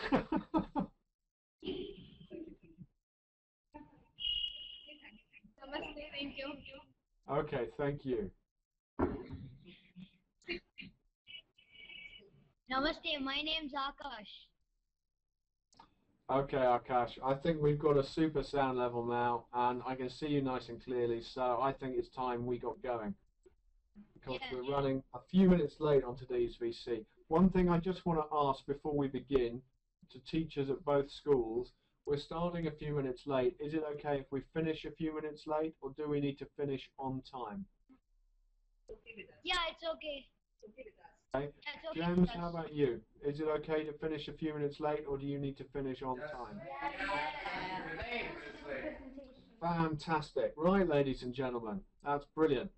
Namaste, thank you. Okay, thank you. Namaste, my name's Akash. Okay, Akash, I think we've got a super sound level now, and I can see you nice and clearly, so I think it's time we got going. Because we're running a few minutes late on today's VC. One thing I just want to ask before we begin to teachers at both schools, we're starting a few minutes late. Is it okay if we finish a few minutes late, or do we need to finish on time? Yeah, it's okay. Okay. That's okay. James, how about you? Is it okay to finish a few minutes late, or do you need to finish on time? Fantastic. Right, ladies and gentlemen, that's brilliant.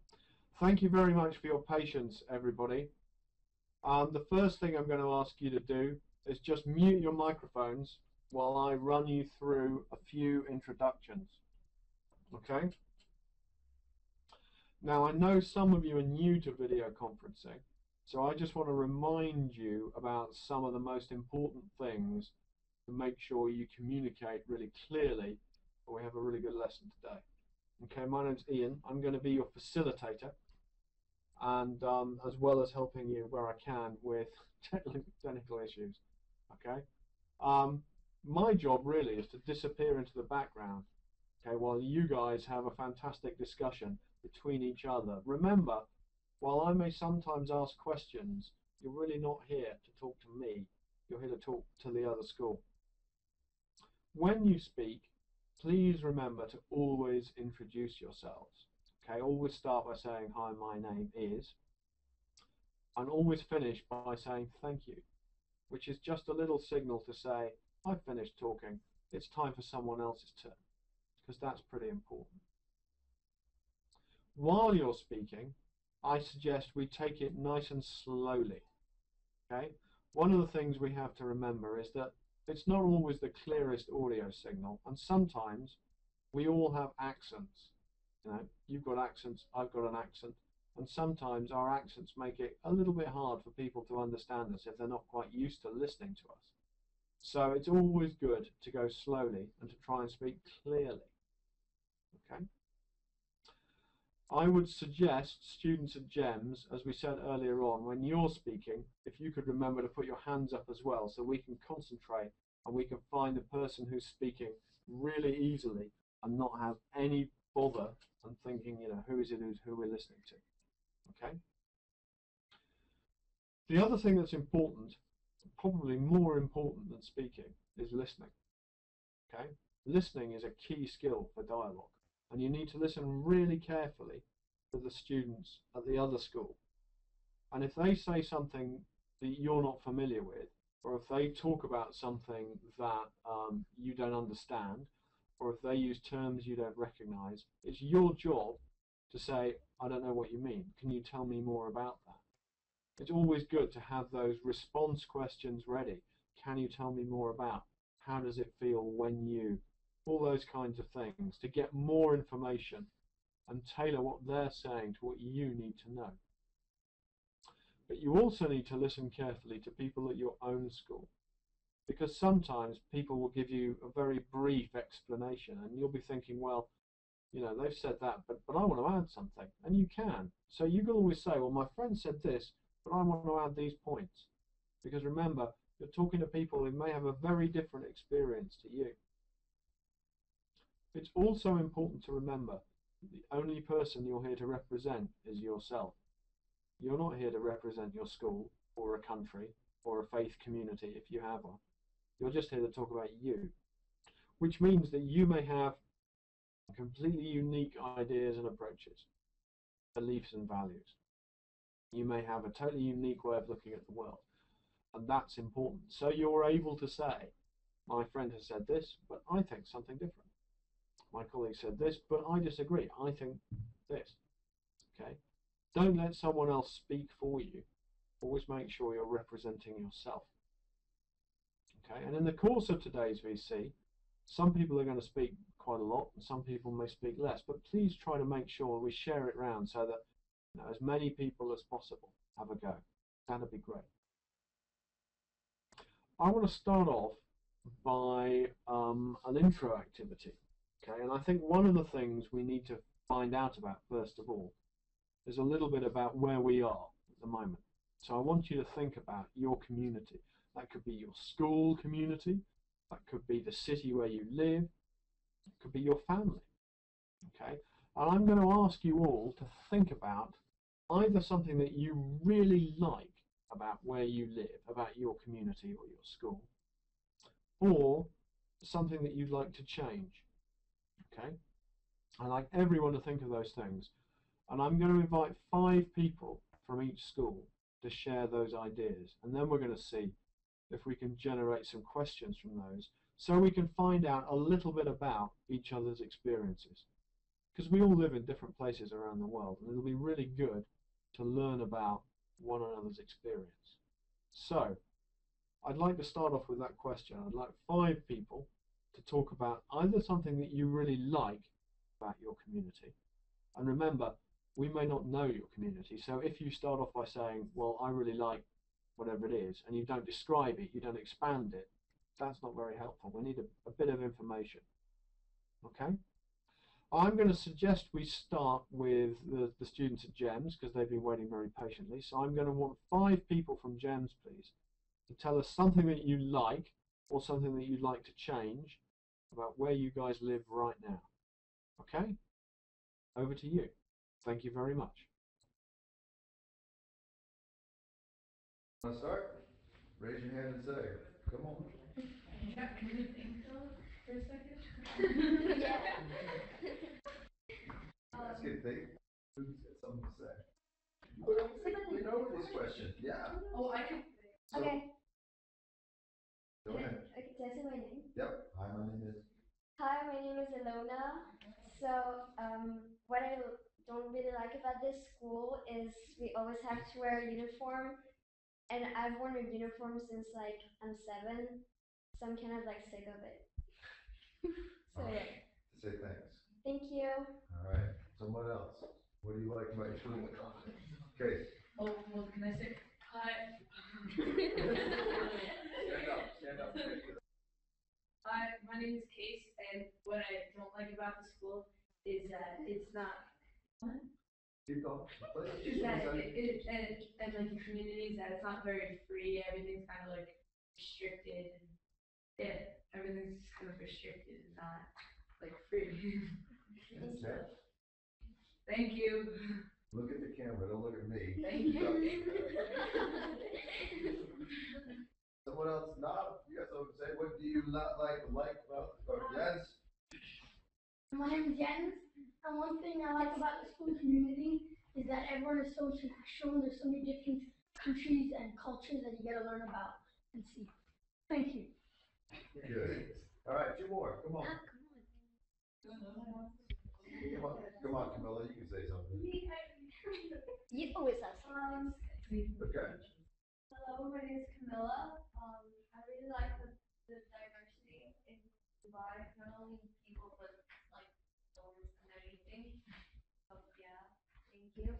Thank you very much for your patience, everybody. The first thing I'm going to ask you to do is just mute your microphones while I run you through a few introductions. Okay? Now, I know some of you are new to video conferencing, so I just want to remind you about some of the most important things to make sure you communicate really clearly, and we have a really good lesson today. Okay, my name's Ian. I'm going to be your facilitator, and as well as helping you where I can with technical issues. Okay, my job really is to disappear into the background, okay, while you guys have a fantastic discussion between each other. Remember, while I may sometimes ask questions, you're really not here to talk to me. You're here to talk to the other school. When you speak, please remember to always introduce yourselves. Okay, always start by saying, hi, my name is, and always finish by saying thank you, which is just a little signal to say, I've finished talking, it's time for someone else's turn, because that's pretty important. While you're speaking, I suggest we take it nice and slowly. Okay, one of the things we have to remember is that it's not always the clearest audio signal, and sometimes we all have accents. You know, you've got accents, I've got an accent, and sometimes our accents make it a little bit hard for people to understand us if they're not quite used to listening to us. So it's always good to go slowly and to try and speak clearly. Okay. I would suggest students at GEMS, as we said earlier on, when you're speaking, if you could remember to put your hands up as well, so we can concentrate and we can find the person who's speaking really easily and not have any bother and thinking, you know, who is it who we're listening to. Okay. The other thing that's important, probably more important than speaking, is listening. Okay. Listening is a key skill for dialogue, and you need to listen really carefully to the students at the other school. And if they say something that you're not familiar with, or if they talk about something that you don't understand, or if they use terms you don't recognize, it's your job to say, I don't know what you mean. Can you tell me more about that? It's always good to have those response questions ready. Can you tell me more about? How does it feel when you? All those kinds of things to get more information and tailor what they're saying to what you need to know. But you also need to listen carefully to people at your own school, because sometimes people will give you a very brief explanation and you'll be thinking, well, you know, they've said that, but I want to add something, and you can. So you can always say, well, my friend said this, but I want to add these points, because remember, you're talking to people who may have a very different experience to you. It's also important to remember that the only person you're here to represent is yourself. You're not here to represent your school or a country or a faith community if you have one. You're just here to talk about you, which means that you may have completely unique ideas and approaches, beliefs and values. You may have a totally unique way of looking at the world, and that's important. So you're able to say, my friend has said this, but I think something different. My colleague said this, but I disagree. I think this. Okay? Don't let someone else speak for you. Always make sure you're representing yourself. Okay? And in the course of today's VC, some people are going to speak quite a lot, and some people may speak less. But please try to make sure we share it around so that, you know, as many people as possible have a go. That'd be great. I want to start off by an intro activity. Okay, and I think one of the things we need to find out about first of all is a little bit about where we are at the moment. So I want you to think about your community. That could be your school community, that could be the city where you live, it could be your family. Okay, and I'm going to ask you all to think about either something that you really like about where you live, about your community or your school, or something that you'd like to change. Okay, I'd like everyone to think of those things, and I'm going to invite 5 people from each school to share those ideas, and then we're going to see if we can generate some questions from those so we can find out a little bit about each other's experiences, because we all live in different places around the world, and it'll be really good to learn about one another's experience. So I'd like to start off with that question. I'd like 5 people to talk about either something that you really like about your community, and remember, we may not know your community, so if you start off by saying, well, I really like whatever it is, and you don't describe it, you don't expand it, that's not very helpful. We need a bit of information. Okay? I'm going to suggest we start with the students at GEMS, because they've been waiting very patiently. So I'm going to want 5 people from GEMS, please, to tell us something that you like or something that you'd like to change about where you guys live right now. Okay? Over to you. Thank you very much. Want to start? Raise your hand and say, come on. Yeah, can we think for a second? Yeah. That's a good thing. Who's got something to say? We know this question. Yeah. Oh, I can. So, Okay. go ahead. Okay, can I say my name? Yep. Hi, my name is. Hi, my name is Ilona. So, what I don't really like about this school is we always have to wear a uniform, and I've worn a uniform since like I'm 7, so I'm kind of like sick of it. So yeah. To say thanks. Thank you. All right. Someone else. What do you like about your school? Okay. Oh, well, can I say hi? Stand up. Stand up. Hi, my name is Case, and what I don't like about the school is that it's not. What? Keep going. Is that and like the communities that it's not very free. Everything's kind of like restricted, and yeah, everything's just kind of restricted and not like free. That's it. Thank you. Look at the camera. Don't look at me. Thank you. Someone else? No. You got something to say? What do you not like about Jens? My name is Jens, and one thing I like about the school community is that everyone is so international, and there's so many different countries and cultures that you get to learn about and see. Thank you. Good. All right, 2 more. Come on. Come on, Camilla. You can say something. You always have something. Okay. Hello, my name is Camilla. I really like the diversity in Dubai, not only people, but like stores and everything. So yeah, thank you.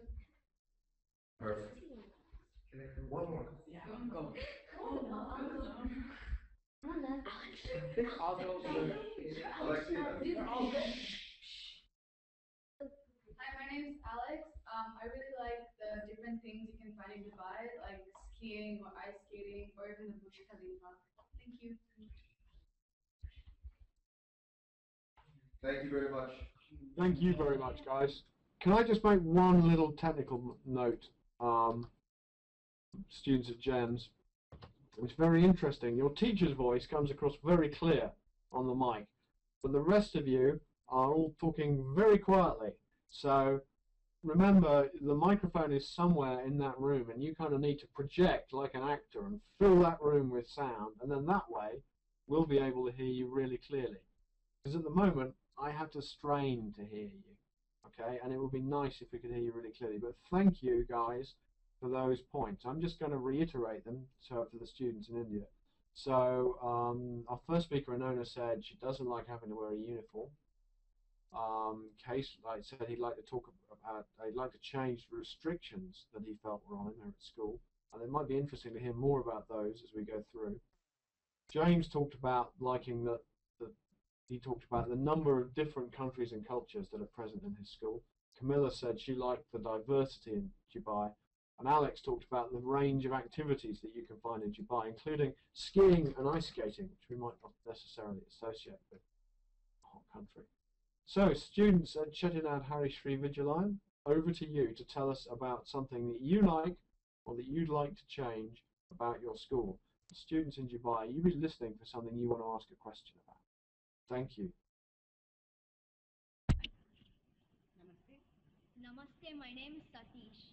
Perfect. One more. Yeah, I'm going. Oh, no, Come on now. I'll go. Alexina. These are all good. Hi, my name is Alex. I really like the different things you can find in Dubai, like skiing or ice skating or even the Burj Khalifa. Thank you. Thank you very much. Thank you very much, guys. Can I just make one little technical note, students at GEMS? It's very interesting. Your teacher's voice comes across very clear on the mic, but the rest of you are all talking very quietly. So remember, the microphone is somewhere in that room, and you kind of need to project like an actor and fill that room with sound, and then that way we'll be able to hear you really clearly. Because at the moment, I have to strain to hear you, okay? And it would be nice if we could hear you really clearly. But thank you, guys, for those points. I'm just going to reiterate them for the students in India. So our first speaker, Anona, said she doesn't like having to wear a uniform. Case said he'd like to talk about, he'd like to change the restrictions that he felt were on him there at school. And it might be interesting to hear more about those as we go through. James talked about liking that he talked about the number of different countries and cultures that are present in his school. Camilla said she liked the diversity in Dubai. And Alex talked about the range of activities that you can find in Dubai, including skiing and ice skating, which we might not necessarily associate with a hot country. So, students at Chettinad Shree Vidyalayam, over to you to tell us about something that you like or that you'd like to change about your school. Students in Dubai, you be listening for something you want to ask a question about. Thank you. Namaste, my name is Satish.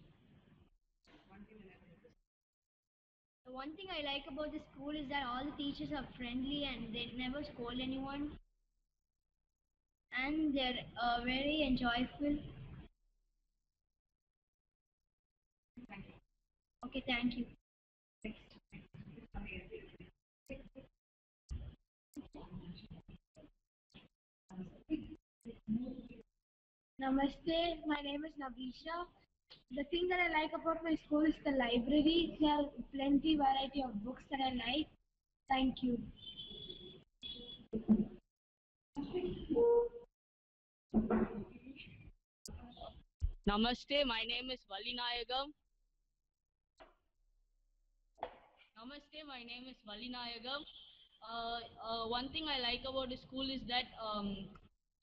The one thing I like about the school is that all the teachers are friendly and they never scold anyone. And they're very enjoyable. Okay, thank you. Namaste, my name is Nabisha. The thing that I like about my school is the library. There are plenty variety of books that I like. Thank you. Namaste, my name is Valinayagam. Namaste, my name is Valinayagam. One thing I like about the school is that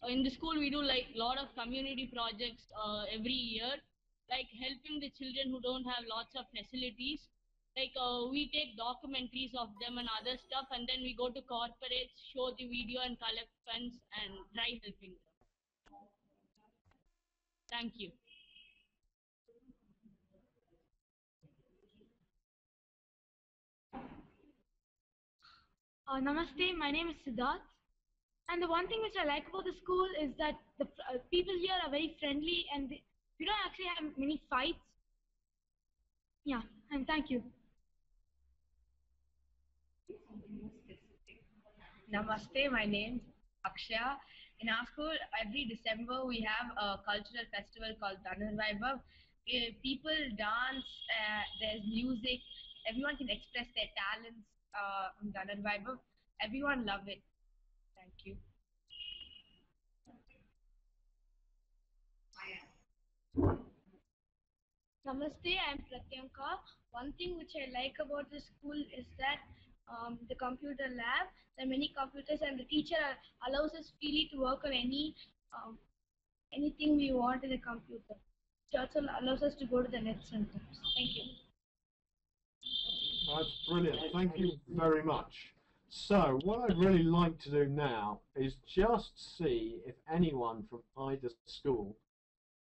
in the school we do like a lot of community projects every year, like helping the children who don't have lots of facilities. Like we take documentaries of them and other stuff, and then we go to corporates, show the video and collect funds and try helping them. Thank you. Namaste, my name is Siddharth. And the one thing which I like about the school is that the people here are very friendly and we don't actually have many fights. Yeah, and thank you. Namaste, my name's Akshaya. In our school, every December we have a cultural festival called Dhanurvaibhav. People dance, there's music, everyone can express their talents in Dhanurvaibhav. Everyone love it. Thank you. Namaste, I'm Pratyanka. One thing which I like about the school is that the computer lab, there are many computers and the teacher allows us freely to work on anything we want in the computer. It also allows us to go to the net centers. Thank you. That's brilliant. Thank you very much. So what I'd really like to do now is just see if anyone from either school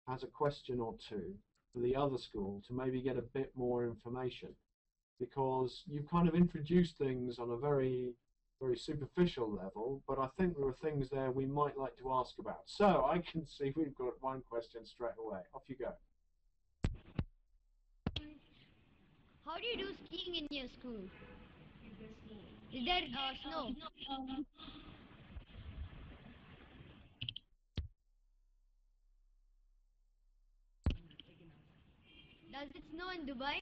has a question or two for the other school to maybe get a bit more information, because you've kind of introduced things on a very superficial level, but I think there are things there we might like to ask about. So I can see we've got one question straight away. Off you go. How do you do skiing in your school? Is there snow? Does it snow in Dubai?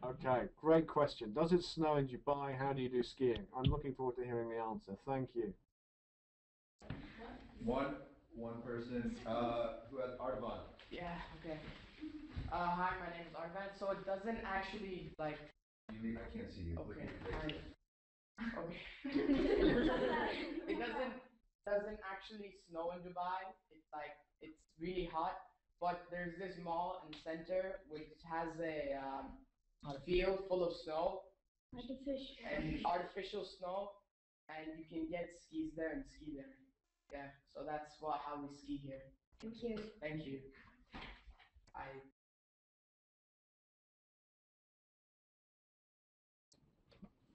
Okay, great question. Does it snow in Dubai? How do you do skiing? I'm looking forward to hearing the answer. Thank you. One person who has Arvan. Yeah, okay. Hi, my name is Arvan. So it doesn't actually like. I can't see you. Okay. Okay. It doesn't actually snow in Dubai. It's really hot, but there's this mall in the center which has a field full of snow. Artificial snow, and you can get skis there and ski there. Yeah, so that's how we ski here. Thank you. Thank you.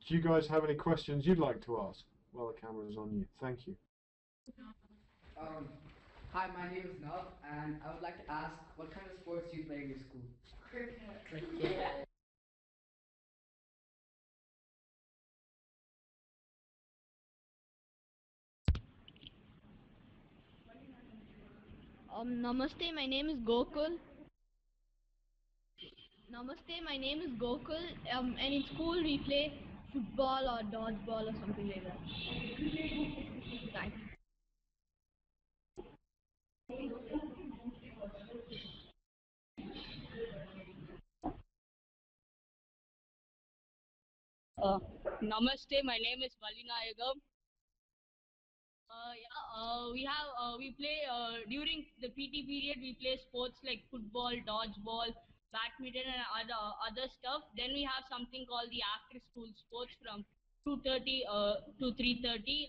Do you guys have any questions you'd like to ask? Well, the camera's on you. Thank you. Hi, my name is Nav, and I would like to ask, what kind of sports do you play in your school? Cricket. Namaste, my name is Gokul. Namaste, my name is Gokul. And in school we play football or dodgeball or something like that. Thanks. Namaste, my name is Valinayagam. We play during the PT period. We play sports like football, dodgeball, badminton, and other stuff. Then we have something called the after school sports from 2:30 to 3:30.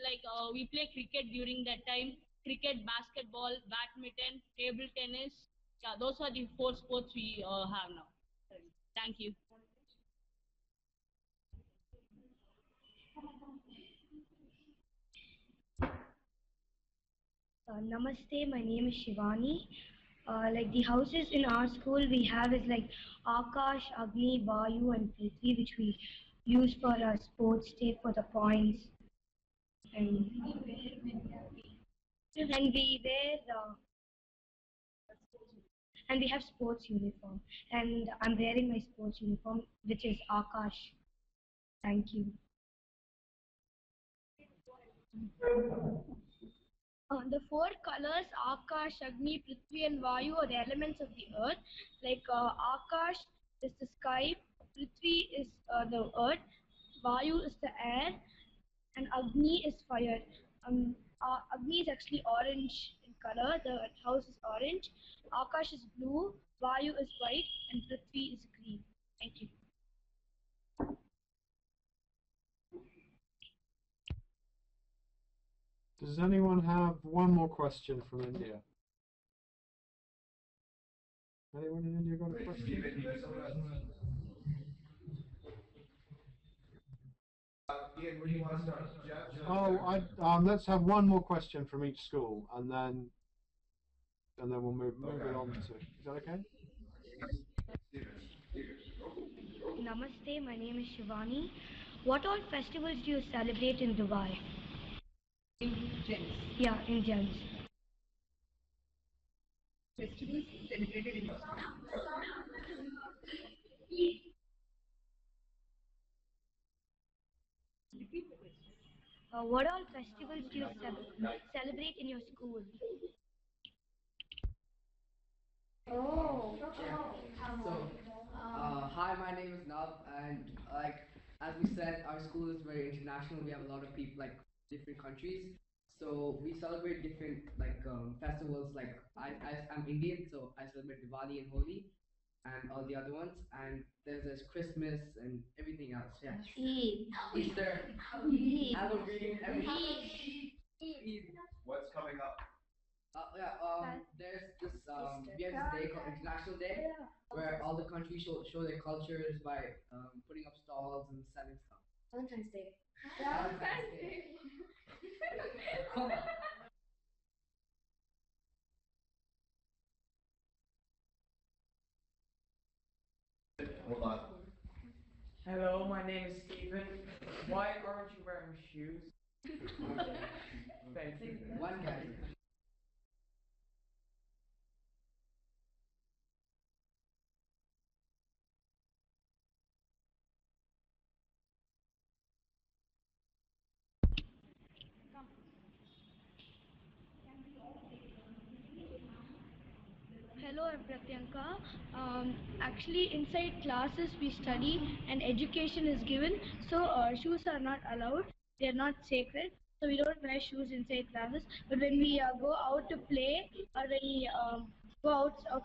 We play cricket during that time. Cricket, basketball, badminton, table tennis. Yeah, those are the 4 sports we have now. Thank you. Namaste, my name is Shivani. Like the houses in our school we have is like Akash, Agni, Vayu and Prithvi, which we use for sports day for the points. And we wear and we have sports uniform. And I'm wearing my sports uniform, which is Akash. Thank you. The 4 colors, Akash, Agni, Prithvi and Vayu are the elements of the earth. Like Akash is the sky, Prithvi is the earth, Vayu is the air, and Agni is fire. Agni is actually orange in color, the house is orange, Akash is blue, Vayu is white, and Prithvi is green. Thank you. Does anyone have one more question from India? Anyone in India got a question? Ian, where do you want to start? Jeff? Oh, let's have one more question from each school, and then we'll move it on to. Is that okay? Namaste, my name is Shivani. What all festivals do you celebrate in Dubai? Indians. Yeah, Indians. Festivals celebrated in What all festivals do you celebrate in your school? So, hi, my name is Nav, and as we said, our school is very international. We have a lot of people different countries, so we celebrate different festivals. I'm Indian, so I celebrate Diwali and Holi, and all the other ones. And there's Christmas and everything else. Yeah. Easter, Halloween, everything. What's coming up? There's this we have this day called International Day where all the countries show their cultures by putting up stalls and selling stuff. Valentine's Day. Valentine's Day. Hold on. Hello, my name is Steven. Why aren't you wearing shoes? Thank you. One guy. Hello, I'm Pratyanka. Actually, inside classes we study and education is given, so shoes are not allowed. They are not sacred, so we don't wear shoes inside classes. But when we go out to play or when we go out of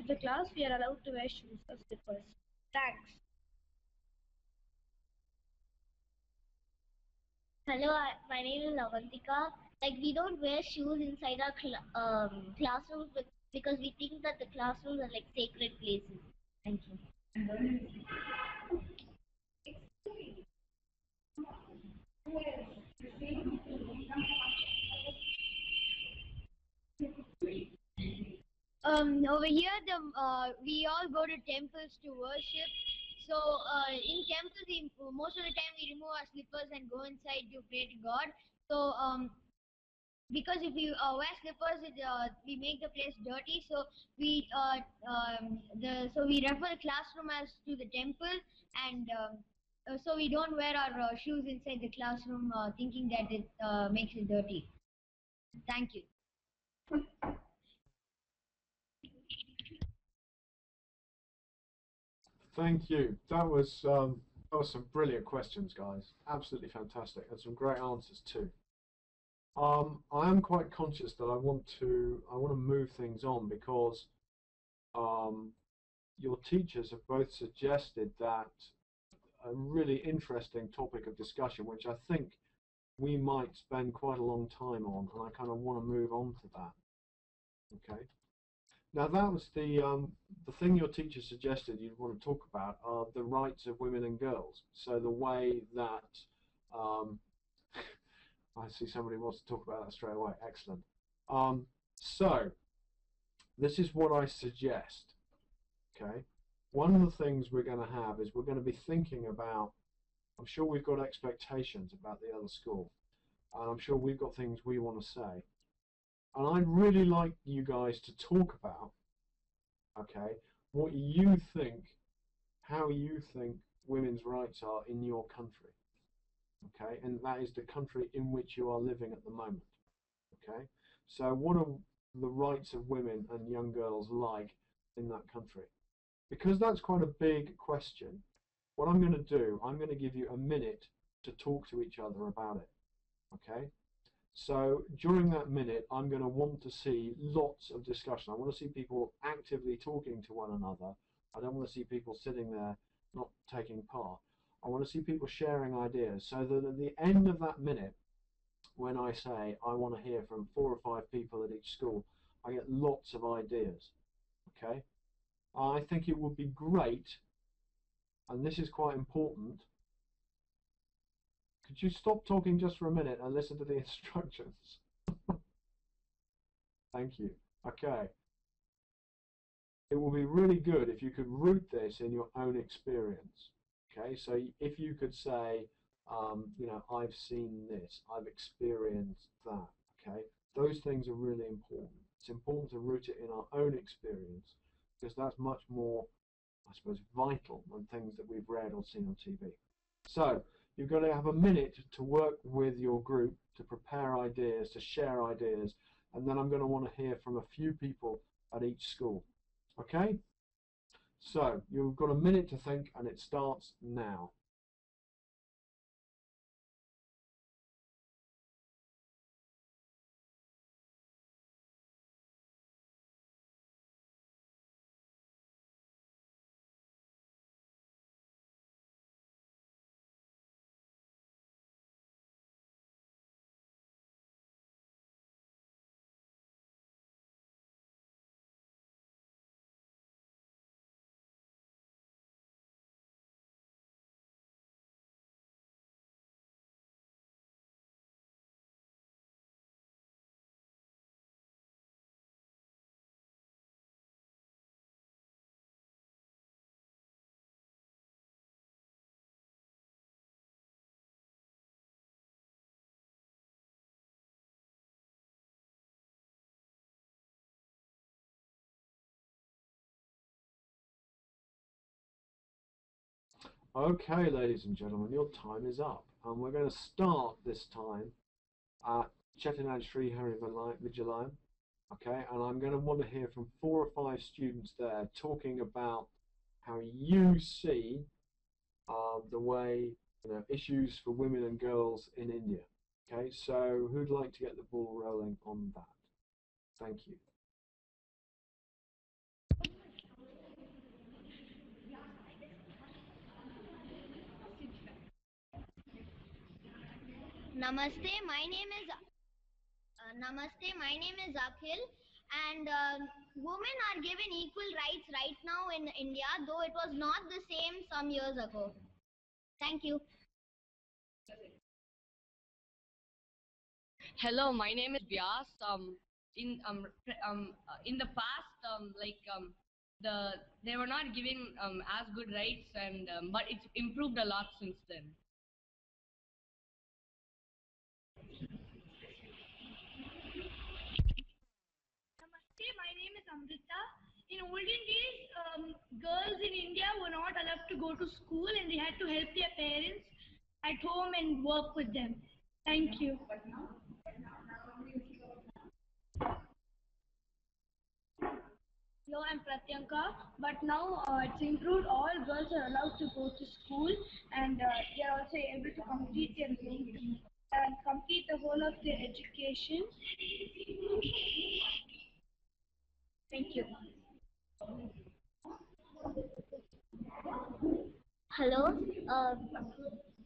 the class, we are allowed to wear shoes or slippers. Thanks. Hello, my name is Avantika. Like we don't wear shoes inside our classrooms because we think that the classrooms are like sacred places. Thank you. Over here, we all go to temples to worship. So in temples, most of the time we remove our slippers and go inside to pray to God. So because if we wear slippers, we make the place dirty. So we we refer the classroom as to the temple, and so we don't wear our shoes inside the classroom thinking that it makes it dirty. Thank you. Thank you. That was some brilliant questions, guys. Absolutely fantastic, and some great answers too. I am quite conscious that I want to move things on because your teachers have both suggested that a really interesting topic of discussion, which I think we might spend quite a long time on, and I kind of want to move on to that. Okay. Now that was the thing your teacher suggested you'd want to talk about are the rights of women and girls. So the way that I see somebody wants to talk about that straight away. Excellent. So this is what I suggest. Okay. One of the things we're going to have is we're going to be thinking about, I'm sure we've got expectations about the other school, and I'm sure we've got things we want to say. And I'd really like you guys to talk about, okay, what you think, how you think women's rights are in your country, okay, and that is the country in which you are living at the moment, okay. So what are the rights of women and young girls like in that country? Because that's quite a big question, what I'm going to do, I'm going to give you a minute to talk to each other about it, okay? So during that minute, I'm going to want to see lots of discussion. I want to see people actively talking to one another. I don't want to see people sitting there not taking part. I want to see people sharing ideas so that at the end of that minute, when I say I want to hear from 4 or 5 people at each school, I get lots of ideas, okay? I think it would be great, and this is quite important. Could you stop talking just for a minute and listen to the instructions? Thank you. Okay. It will be really good if you could root this in your own experience. Okay, so if you could say, you know, I've seen this, I've experienced that. Okay, those things are really important. It's important to root it in our own experience because that's much more, I suppose, vital than things that we've read or seen on TV. So you've got to have a minute to work with your group, to prepare ideas, to share ideas, and then I'm going to want to hear from a few people at each school. Okay? So you've got a minute to think, and it starts now. Okay, ladies and gentlemen, your time is up, and we're going to start this time at Chettinad Shree Vidyalayam. Okay, and I'm going to want to hear from 4 or 5 students there talking about how you see the way, you know, issues for women and girls in India. Okay, so who'd like to get the ball rolling on that? Thank you. Namaste, my name is Akhil, and women are given equal rights right now in India, though it was not the same some years ago. Thank you. Hello, my name is Vyas. In the past, they were not given as good rights, and but it's improved a lot since then. Namaste, my name is Amrita. in olden days, girls in India were not allowed to go to school and they had to help their parents at home and work with them. Thank you. Hello, I'm Pratyanka, but now it's improved. All girls are allowed to go to school and they are also able to complete the whole of their education. Thank you. Hello.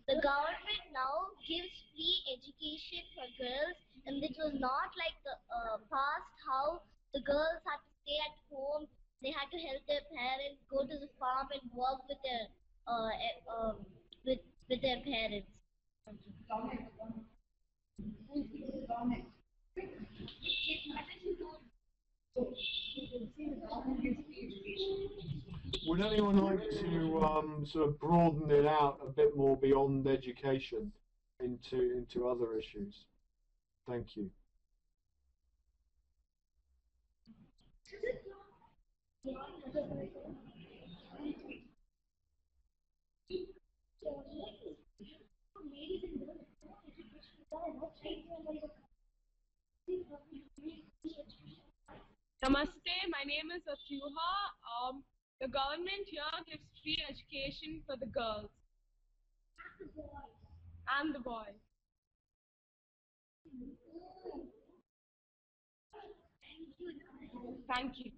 The government now gives free education for girls, and it was not like the past how the girls had to stay at home. They had to help their parents, go to the farm, and work with their with their parents. Would anyone like to sort of broaden it out a bit more beyond education into other issues? Thank you. Namaste, my name is Asyuha. The government here gives free education for the girls and the boys. Thank you.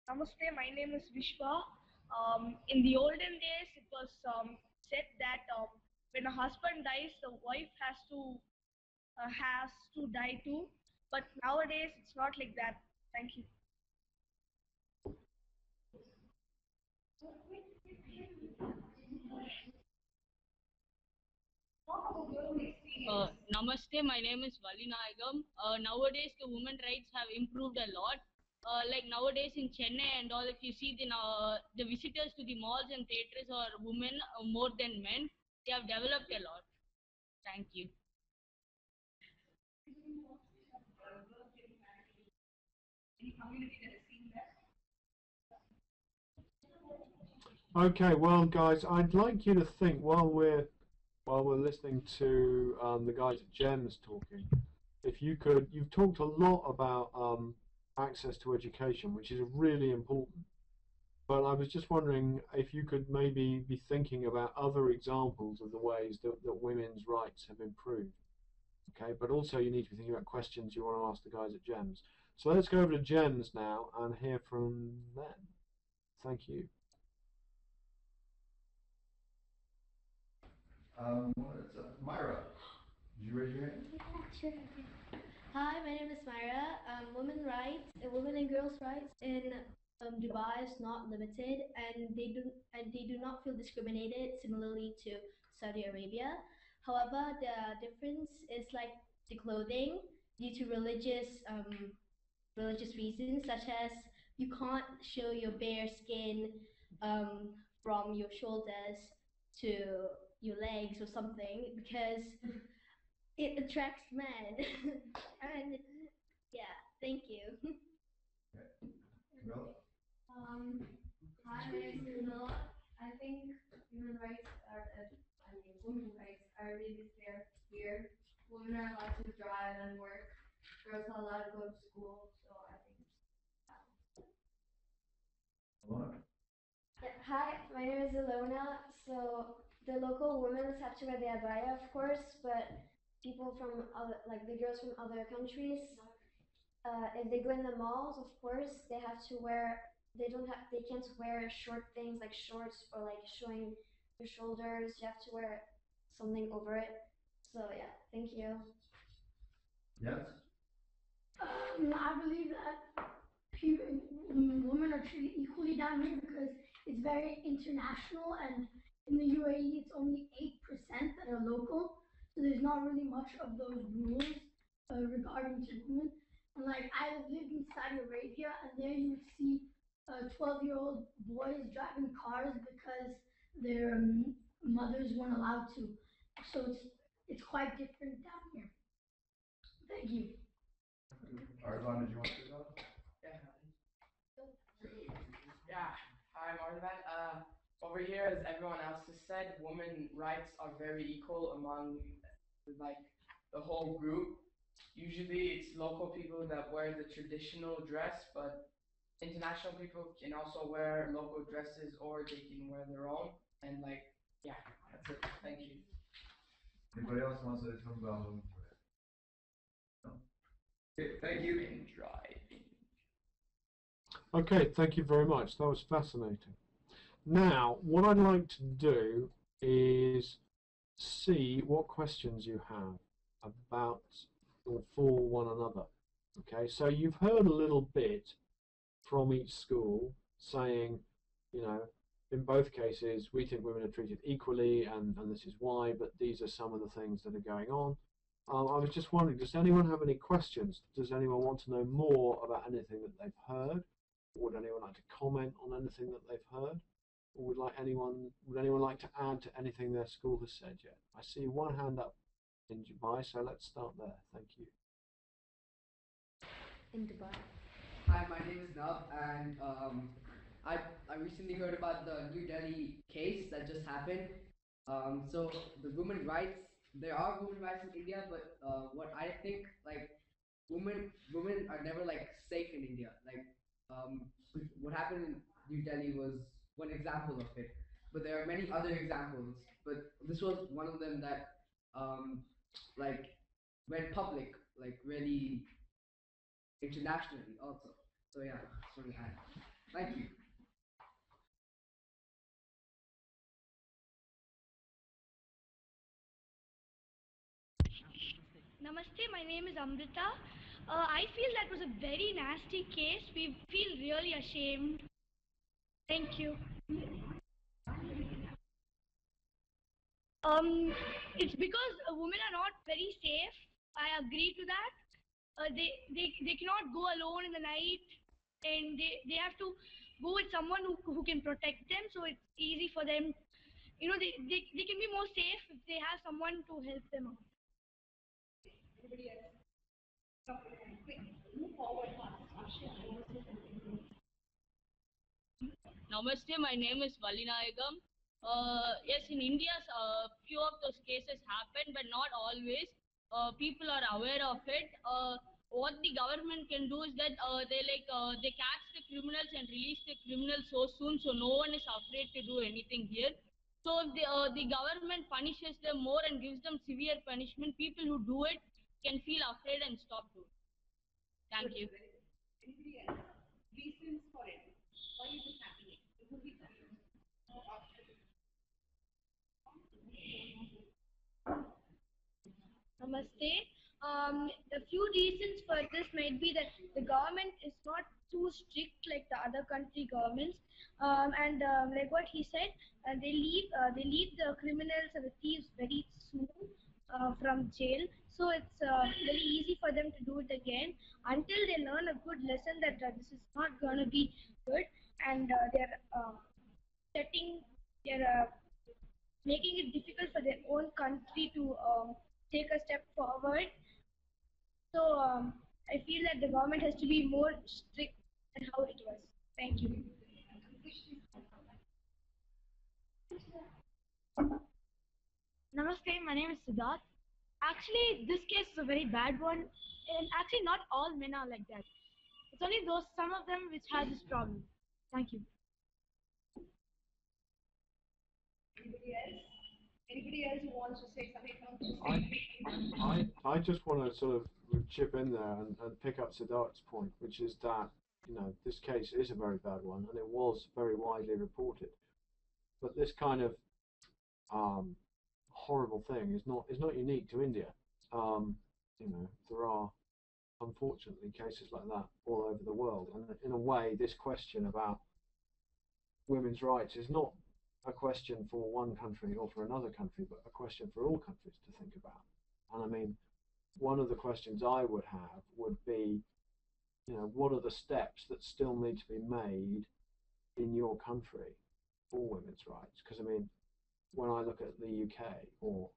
Namaste, my name is Vishwa. In the olden days, it was said that when a husband dies, the wife has to die too. But nowadays, it's not like that. Thank you. Namaste, my name is Valinayagam. Nowadays, the women rights have improved a lot. Like nowadays in Chennai and all, if you see the visitors to the malls and theatres are women more than men. They have developed a lot. Thank you. Okay, well, guys, I'd like you to think while we're listening to the guys at GEMS talking, if you could, you've talked a lot about access to education, which is really important. But I was just wondering if you could maybe be thinking about other examples of the ways that women's rights have improved. Okay, but also you need to be thinking about questions you want to ask the guys at GEMS. So let's go over to GEMS now and hear from them. Thank you. Myra, did you raise your hand? Yeah, sure. Hi, my name is Myra. Women rights, women and girls' rights in Dubai is not limited, and they do not feel discriminated similarly to Saudi Arabia. However, the difference is like the clothing due to religious reasons, such as you can't show your bare skin from your shoulders to your legs or something because it attracts men. And yeah, thank you. Camilla? Hi, my name is Camilla. I think human rights women's rights are really fair here. Women are allowed to drive and work. Girls are allowed to go to school, so I think Yeah, hi, my name is Ilona. So the local women have to wear the abaya, of course, but people from other, like the girls from other countries, if they go in the malls, of course, they have to wear. They can't wear short things like shorts or like showing your shoulders. You have to wear something over it. So yeah, thank you. Yes? I believe that women are treated equally down here because it's very international, and in the UAE it's only 8% that are local, so there's not really much of those rules regarding to women. And like I lived in Saudi Arabia, and there you would see 12-year-old boys driving cars because their mothers weren't allowed to. So it's quite different down here. Thank you. Arvan, did you want to go? Yeah, hi, I'm Arvan. Over here, as everyone else has said, women rights are very equal among like the whole group. Usually, it's local people that wear the traditional dress, but international people can also wear local dresses or they can wear their own. And like, yeah, that's it. Thank you. Anybody else want to say something about women's rights? No? Okay, thank you. Okay, thank you very much. That was fascinating. Now, what I'd like to do is see what questions you have about or for one another. Okay, so you've heard a little bit from each school saying, you know, in both cases, we think women are treated equally, and this is why, but these are some of the things that are going on. I was just wondering, does anyone have any questions? Does anyone want to know more about anything that they've heard? Would anyone like to comment on anything that they've heard? Or would anyone like to add to anything their school has said yet? I see one hand up in Dubai, so let's start there. Thank you. In Dubai. Hi, my name is Nab, and I recently heard about the New Delhi case that just happened. So the women's rights, there are women's rights in India, but what I think, like, women are never like safe in India. Like, what happened in New Delhi was one example of it, but there are many other examples. But this was one of them that like went public, like really internationally also. So yeah, that's what we had. Thank you. Namaste, my name is Amrita. I feel that was a very nasty case. We feel really ashamed. Thank you. It's because women are not very safe. I agree to that. They cannot go alone in the night, and they have to go with someone who can protect them. So it's easy for them. You know, they can be more safe if they have someone to help them out. Namaste, my name is Valinayagam. Yes, in India, few of those cases happen, but not always. People are aware of it. What the government can do is that they catch the criminals and release the criminals so soon, so no one is afraid to do anything here. So if the government punishes them more and gives them severe punishment, people who do it can feel afraid and stop doing it. Thank you. Anybody else? Reasons for it. Why is it happening? Namaste. The few reasons for this might be that the government is not too strict like the other country governments, and like what he said, they leave the criminals and the thieves very soon from jail. So it's very easy for them to do it again until they learn a good lesson that this is not going to be good, and they're making it difficult for their own country to take a step forward. So I feel that the government has to be more strict than how it was. Thank you. Namaste, my name is Siddharth. Actually, this case is a very bad one, and actually not all men are like that. It's only some of them which have this problem. Thank you. Anybody else? Anybody else who wants to say something? I just want to sort of chip in there and pick up Siddharth's point, which is that, you know, this case is a very bad one, and it was very widely reported. But this kind of horrible thing is not unique to India. You know, there are unfortunately cases like that all over the world, and in a way, this question about women's rights is not a question for one country or for another country, but a question for all countries to think about. And I mean, one of the questions I would have would be, you know, what are the steps that still need to be made in your country for women's rights? Because I mean, when I look at the UK or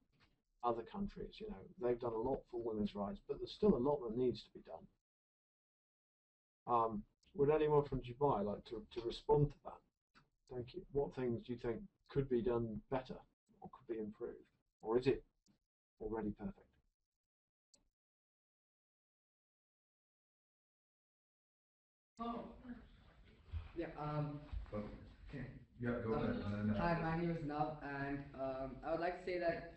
other countries. You know, they've done a lot for women's rights, but there's still a lot that needs to be done. Would anyone from Dubai like to respond to that? Thank you. What things do you think could be done better or could be improved? Or is it already perfect? Yeah. Okay. Yeah, go ahead. Hi, my name is Nav, and I would like to say that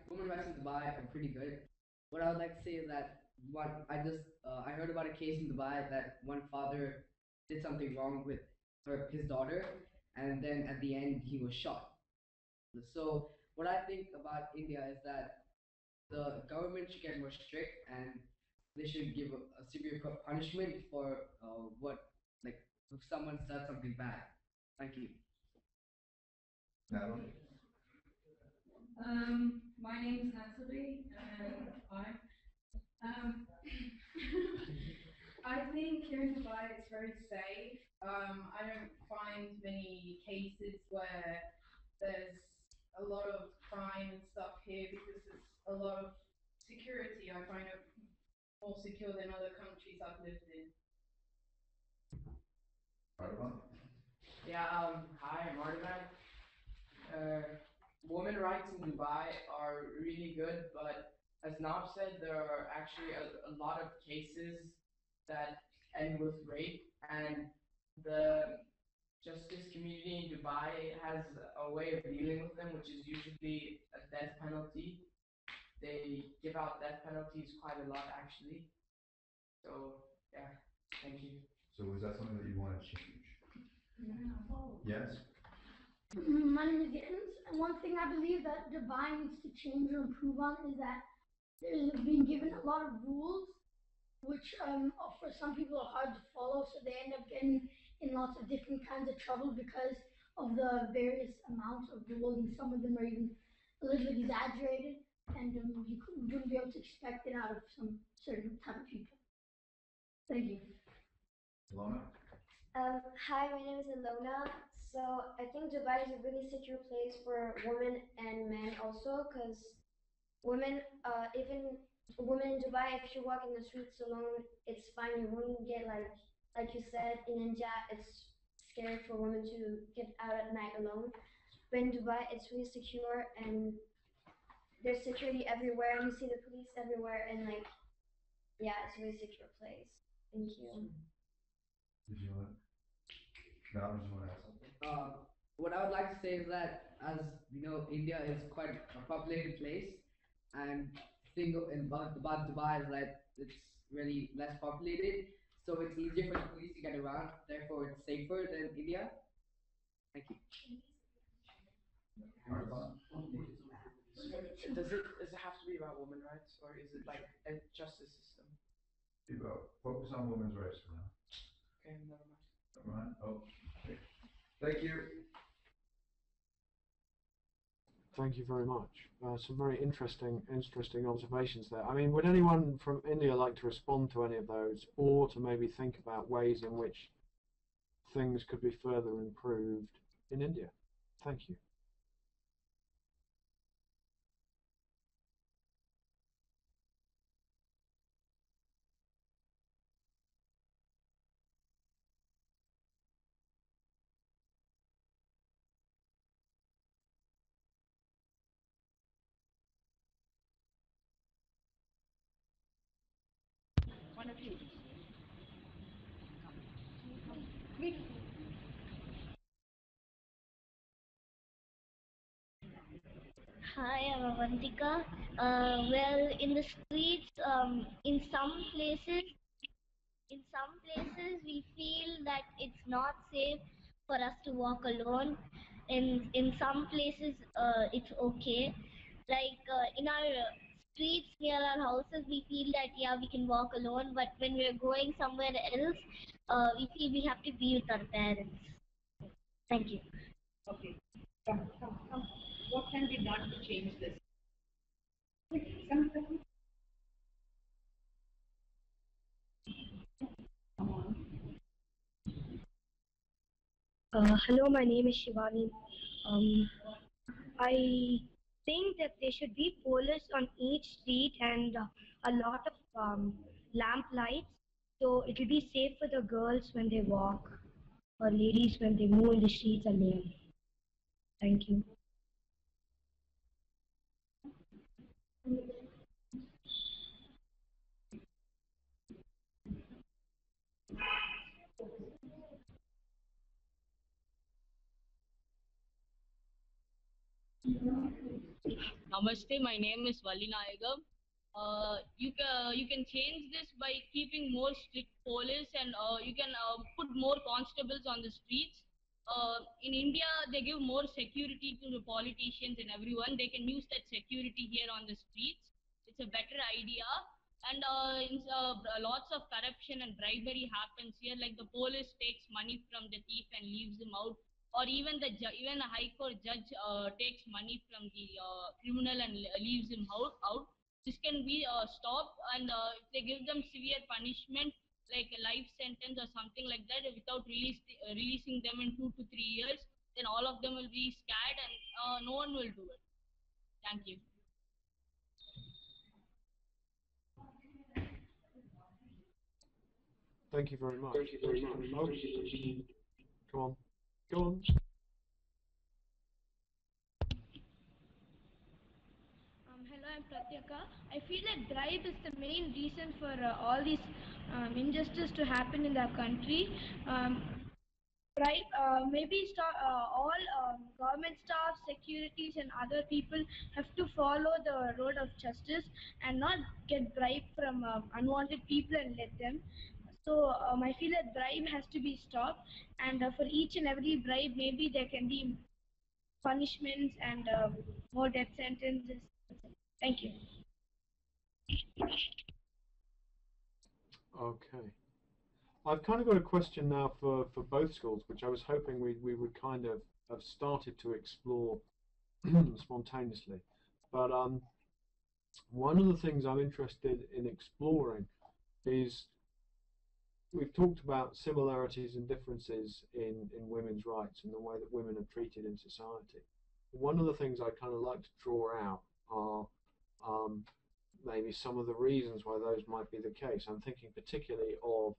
women rights in Dubai are pretty good. What I would like to say is that I heard about a case in Dubai that one father did something wrong with his daughter, and then at the end he was shot. So what I think about India is that the government should get more strict, and they should give a severe punishment for if someone does something bad. Thank you. Natalie? My name is Natalie, and I think here in Dubai it's very safe. I don't find many cases where there's a lot of crime and stuff here because there's a lot of security. I find it more secure than other countries I've lived in. Yeah, hi, I'm Artivan. Women rights in Dubai are really good, but as Nav said, there are actually a lot of cases that end with rape, and the justice community in Dubai has a way of dealing with them, which is usually a death penalty. They give out death penalties quite a lot, actually. So, yeah, thank you. So is that something that you want to change? Yes? My name is Jens, and one thing I believe that Dubai needs to change or improve on is that there's been given a lot of rules which for some people are hard to follow, so they end up getting in lots of different kinds of trouble because of the various amounts of rules, and some of them are even a little bit exaggerated, and you wouldn't be able to expect it out of some certain type of people. Thank you. Lona? Hi, my name is Ilona. So I think Dubai is a really secure place for women and men also, because women, even women in Dubai, if you walk in the streets alone, it's fine. You wouldn't get like you said, in India, it's scary for women to get out at night alone. But in Dubai, it's really secure, and there's security everywhere, and you see the police everywhere, and yeah, it's a really secure place. Thank you. Did you want to? Now, did you want to add something? What I would like to say is that, as you know, India is quite a populated place, and thing about Dubai is that it's really less populated, so it's easier for the police to get around. Therefore, it's safer than India. Thank you. Does it have to be about women's rights, or is it like a justice system? Focus on women's rights for now. Okay, never mind. Never mind. Oh, okay. Thank you. Thank you very much. Some very interesting observations there. I mean, would anyone from India like to respond to any of those, or to maybe think about ways in which things could be further improved in India? Thank you. One of you. Hi, I'm Avantika. Well, in the streets, in some places, we feel that it's not safe for us to walk alone. In some places, it's okay. Like in our streets near our houses, we feel that yeah, we can walk alone. But when we're going somewhere else, we feel we have to be with our parents. Thank you. Okay. Come. What can be done to change this? Come on. Hello, my name is Shivani. I saying that there should be police on each street and a lot of lamp lights, so it will be safe for the girls when they walk or ladies when they move in the streets alone. Thank you. Namaste, my name is Valinayagam. You can change this by keeping more strict police, and you can put more constables on the streets. In India, they give more security to the politicians and everyone. They can use that security here on the streets. It's a better idea. And lots of corruption and bribery happens here. Like the police takes money from the thief and leaves him out, or even even a high court judge takes money from the criminal and leaves him out. This can be stopped, and if they give them severe punishment like a life sentence or something like that without releasing them in 2 to 3 years, then all of them will be scared and no one will do it. Thank you. Thank you very much. Oh, come on. Go on. Hello, I'm Pratyaka. I feel like bribe is the main reason for all these injustice to happen in our country. Maybe all government staff, securities, and other people have to follow the road of justice and not get bribe from unwanted people and let them. So I feel that bribe has to be stopped, and for each and every bribe, maybe there can be punishments and more death sentences. Thank you. Okay. I've kind of got a question now for both schools, which I was hoping we would kind of have started to explore spontaneously. But one of the things I'm interested in exploring is we've talked about similarities and differences in women's rights and the way that women are treated in society. One of the things I kind of like to draw out are maybe some of the reasons why those might be the case. I'm thinking particularly of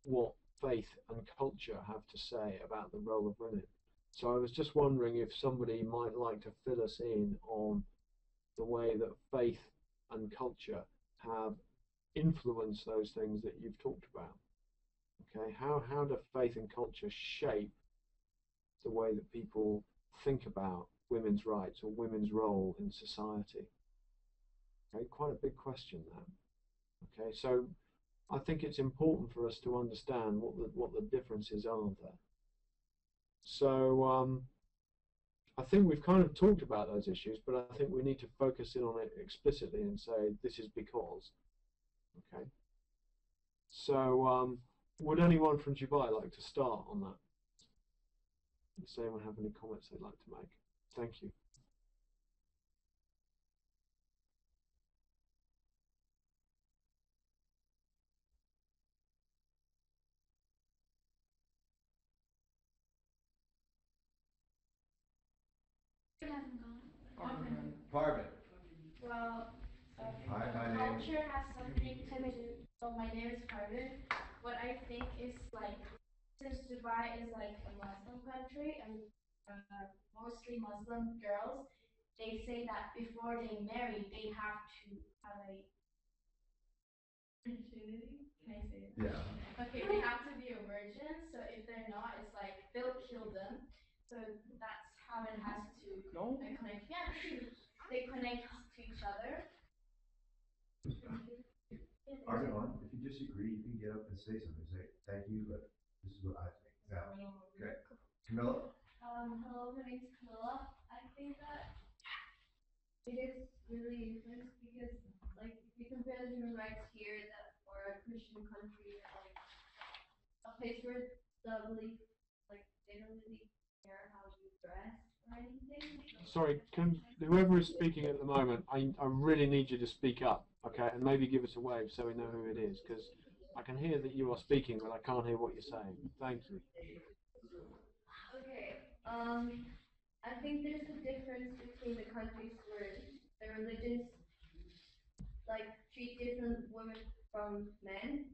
what faith and culture have to say about the role of women. So I was just wondering if somebody might like to fill us in on the way that faith and culture have influenced those things that you've talked about. Okay, how do faith and culture shape the way that people think about women's rights or women's role in society? Okay, quite a big question that. Okay, so I think it's important for us to understand what the differences are there. So I think we've kind of talked about those issues, but I think we need to focus in on it explicitly and say this is because. Okay. So would anyone from Dubai like to start on that? Does anyone have any comments they'd like to make? Thank you. Parvin. Well, Hi, my name. culture has something to do. So my name is Parvin. What I think is like, since Dubai is like a Muslim country and mostly Muslim girls, they say that before they marry, they have to have a virginity. Can I say that? Yeah. Okay, they have to be a virgin. So if they're not, it's like they'll kill them. So that's how it has to connect. Yeah, they connect to each other. Argon, if you disagree, you can get up and say something. Say, thank you, but this is what I think. Now, okay. Camilla? Hello, my name is Camilla. I think that it is really different because, like, if you compare the human rights here that or a Christian country or like a place where the belief, like, they don't really care how you dress or anything. Sorry, can whoever is speaking at the moment, I really need you to speak up, okay, and maybe give us a wave so we know who it is, because I can hear that you are speaking, but I can't hear what you're saying. Thank you. Okay. I think there's a difference between the countries where the religions like treat different women from men.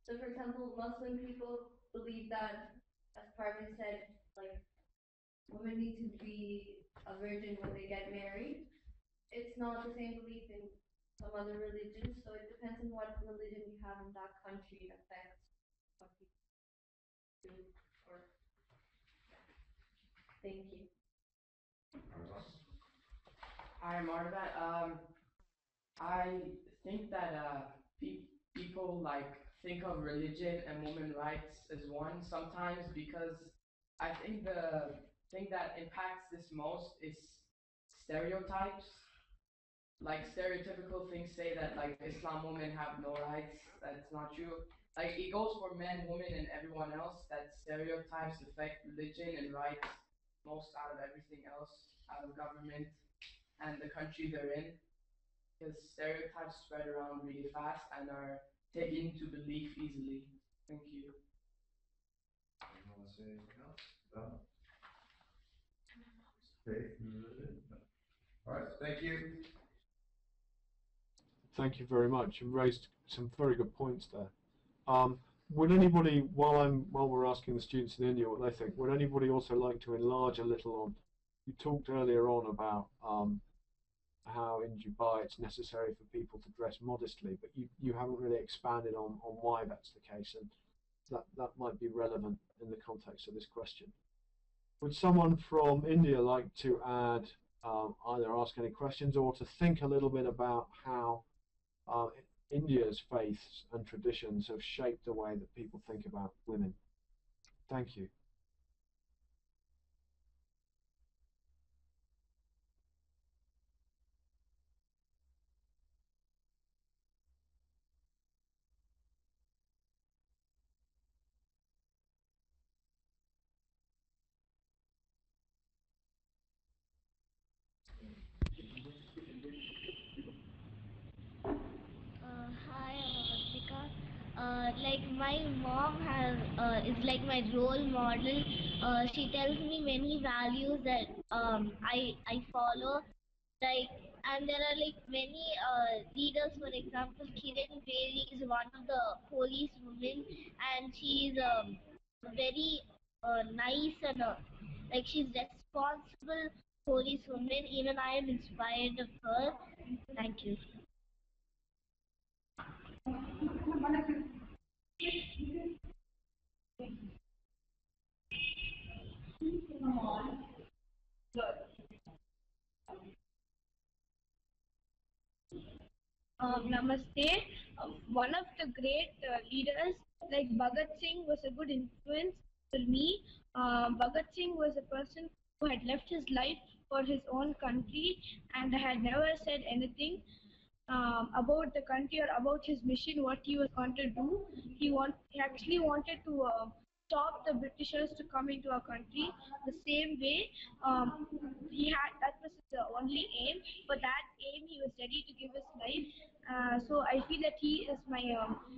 So for example, Muslim people believe that, as Parvin said, like women need to be a virgin when they get married. It's not the same belief in some other religions, so it depends on what religion you have in that country affects what people do. Or thank you. Hi, Marva. I think that people like think of religion and women rights as one sometimes because I think the thing that impacts this most is stereotypes. Like stereotypical things say that like Islam women have no rights. That's not true. Like it goes for men, women, and everyone else. That stereotypes affect religion and rights most out of everything else, out of government and the country they're in. Because stereotypes spread around really fast and are taken to belief easily. Thank you. Want to say anything else? No? Okay. All right. Thank you. Thank you very much. You raised some very good points there. Would anybody, while we're asking the students in India what they think, would anybody also like to enlarge a little on? You talked earlier on about how in Dubai it's necessary for people to dress modestly, but you haven't really expanded on why that's the case, and that might be relevant in the context of this question. Would someone from India like to add, either ask any questions or to think a little bit about how India's faiths and traditions have shaped the way that people think about women? Thank you. Hi, I'm Avantika. Like my mom has is like my role model. She tells me many values that I follow. Like, and there are like many leaders. For example, Kiran Bedi is one of the police women, and she is very nice and like she's responsible police woman. Even I am inspired of her. Thank you. Namaste. One of the great leaders, like Bhagat Singh, was a good influence for me. Bhagat Singh was a person who had left his life for his own country and had never said anything about the country or about his mission, what he was going to do. He actually wanted to stop the Britishers to come into our country. The same way, that was his only aim. For that aim, he was ready to give his life. So I feel that he is my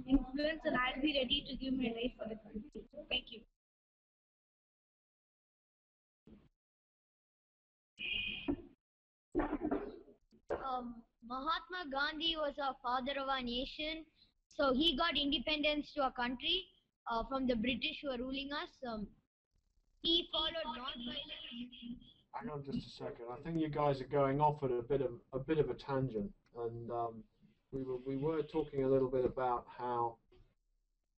influence, and I'll be ready to give my life for the country. Thank you. Mahatma Gandhi was a father of our nation. So he got independence to our country from the British who were ruling us. He followed non-violence. Hang on just a second. I think you guys are going off at a bit of a tangent, and we were talking a little bit about how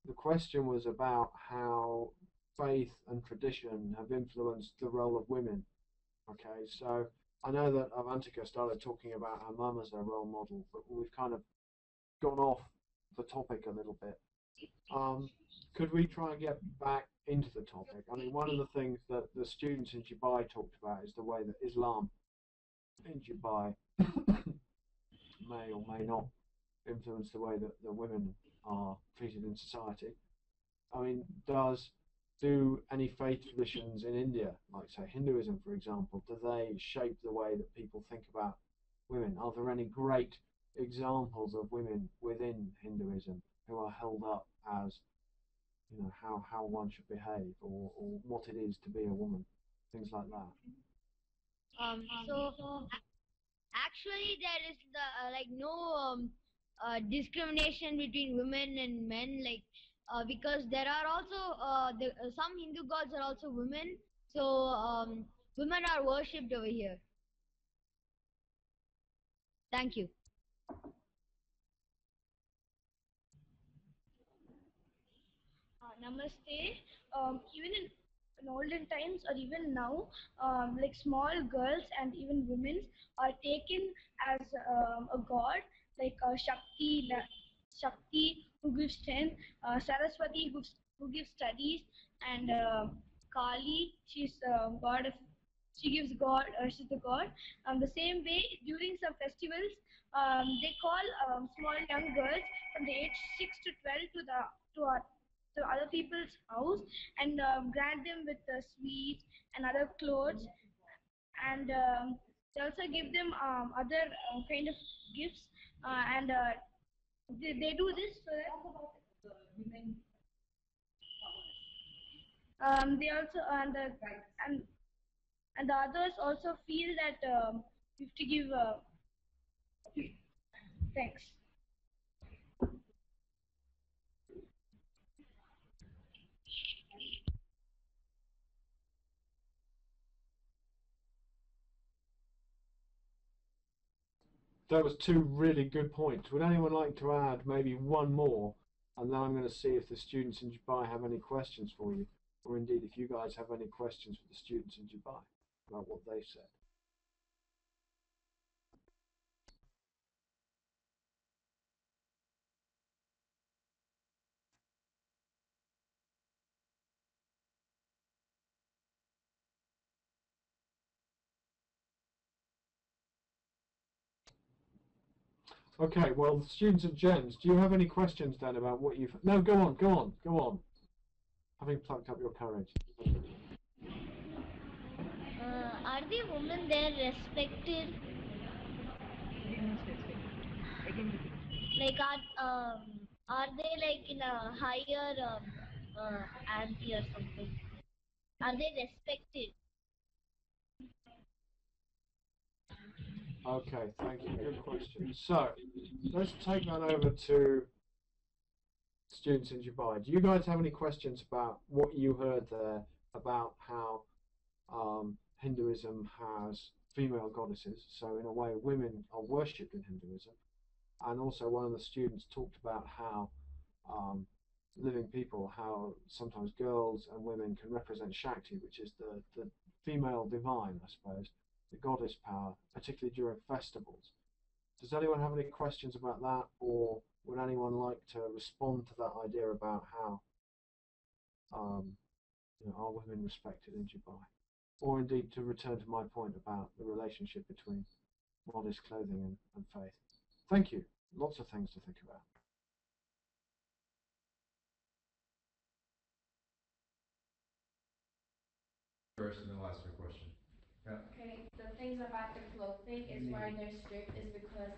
the question was about how faith and tradition have influenced the role of women. Okay, so I know that Avantika started talking about her mum as her role model, but we've kind of gone off the topic a little bit. Could we try and get back into the topic? I mean, one of the things that the students in Dubai talked about is the way that Islam in Dubai may or may not influence the way that the women are treated in society. I mean, do any faith traditions in India, like say Hinduism, for example, do they shape the way that people think about women? Are there any great examples of women within Hinduism who are held up as, you know, how one should behave or what it is to be a woman, things like that? Actually, there is like no discrimination between women and men, like because there are also some Hindu gods are also women, so women are worshipped over here. Thank you. Namaste. Even in olden times or even now, like small girls and even women are taken as a god, like Shakti who gives strength, Saraswati who gives studies, and Kali, she's god of, she gives god, she's the god. The same way during some festivals, they call small young girls from the age 6 to 12 to other people's house and grant them with sweets and other clothes, and they also give them other kind of gifts, and they do this so that they also and the others also feel that you have to give thanks. That was two really good points. Would anyone like to add maybe one more? And then I'm going to see if the students in Dubai have any questions for you, or indeed if you guys have any questions for the students in Dubai about what they said. Okay, well, students and Jens, do you have any questions then about what you've... No, go on. Having plucked up your courage. Are the women there respected? Like, are they like in a higher ante or something? Are they respected? Okay, thank you. Good question. So, let's take that over to students in Dubai. Do you guys have any questions about what you heard there about how Hinduism has female goddesses? So, in a way, women are worshipped in Hinduism. And also, one of the students talked about how living people, how sometimes girls and women can represent Shakti, which is the female divine, I suppose, the goddess power, particularly during festivals. Does anyone have any questions about that, or would anyone like to respond to that idea about how are women respected in Dubai? Or indeed to return to my point about the relationship between modest clothing and faith. Thank you. Lots of things to think about. First, and then we'll ask your question. Yeah. Okay, the things about the clothing is why they're strict is because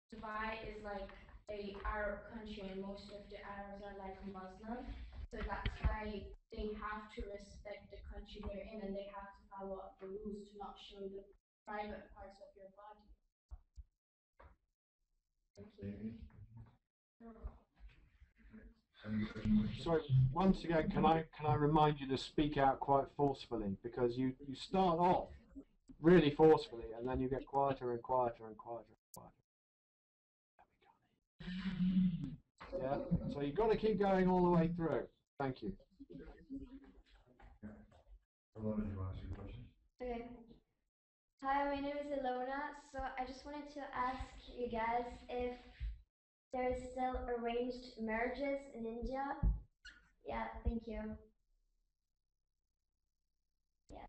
Dubai is like a Arab country and most of the Arabs are like Muslim. So that's why they have to respect the country they're in and they have to follow up the rules to not show the private parts of your body. Sorry, once again, can I remind you to speak out quite forcefully, because you start off really forcefully and then you get quieter and quieter and quieter and quieter. Yeah, so you've got to keep going all the way through. Thank you. Alona, do you want to ask your question? Okay. Hi, my name is Ilona. So I just wanted to ask you guys if there's still arranged marriages in India. Yeah, thank you. Yeah.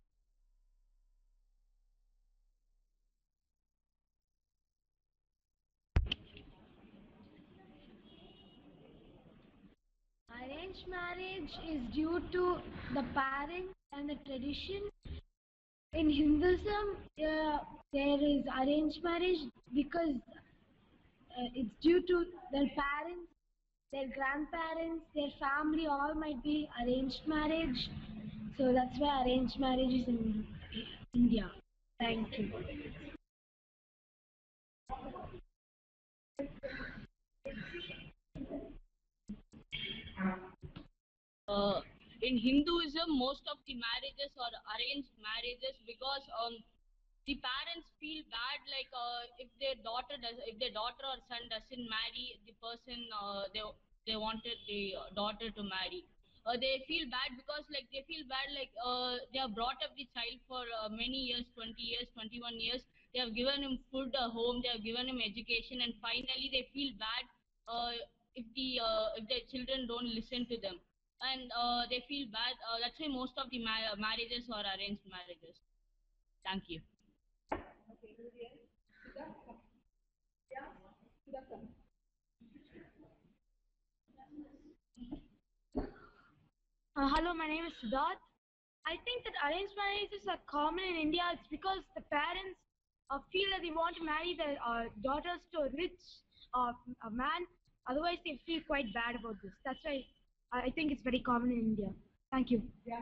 Arranged marriage is due to the parents and the tradition. In Hinduism, there is arranged marriage because it's due to their parents, their grandparents, their family, all might be arranged marriage. So that's why arranged marriage is in India. Thank you. In Hinduism, most of the marriages are arranged marriages because the parents feel bad, like if their daughter or son doesn't marry the person they wanted the daughter to marry. They feel bad because they feel bad they have brought up the child for many years, 20 years, 21 years. They have given him food, a home, they have given him education, and finally they feel bad uh, if their children don't listen to them, and they feel bad. That's why most of the marriages are arranged marriages. Thank you. Hello, my name is Siddharth. I think that arranged marriages are common in India. It's because the parents feel that they want to marry their daughters to a rich a man. Otherwise, they feel quite bad about this. That's why I think it's very common in India. Thank you. Yeah.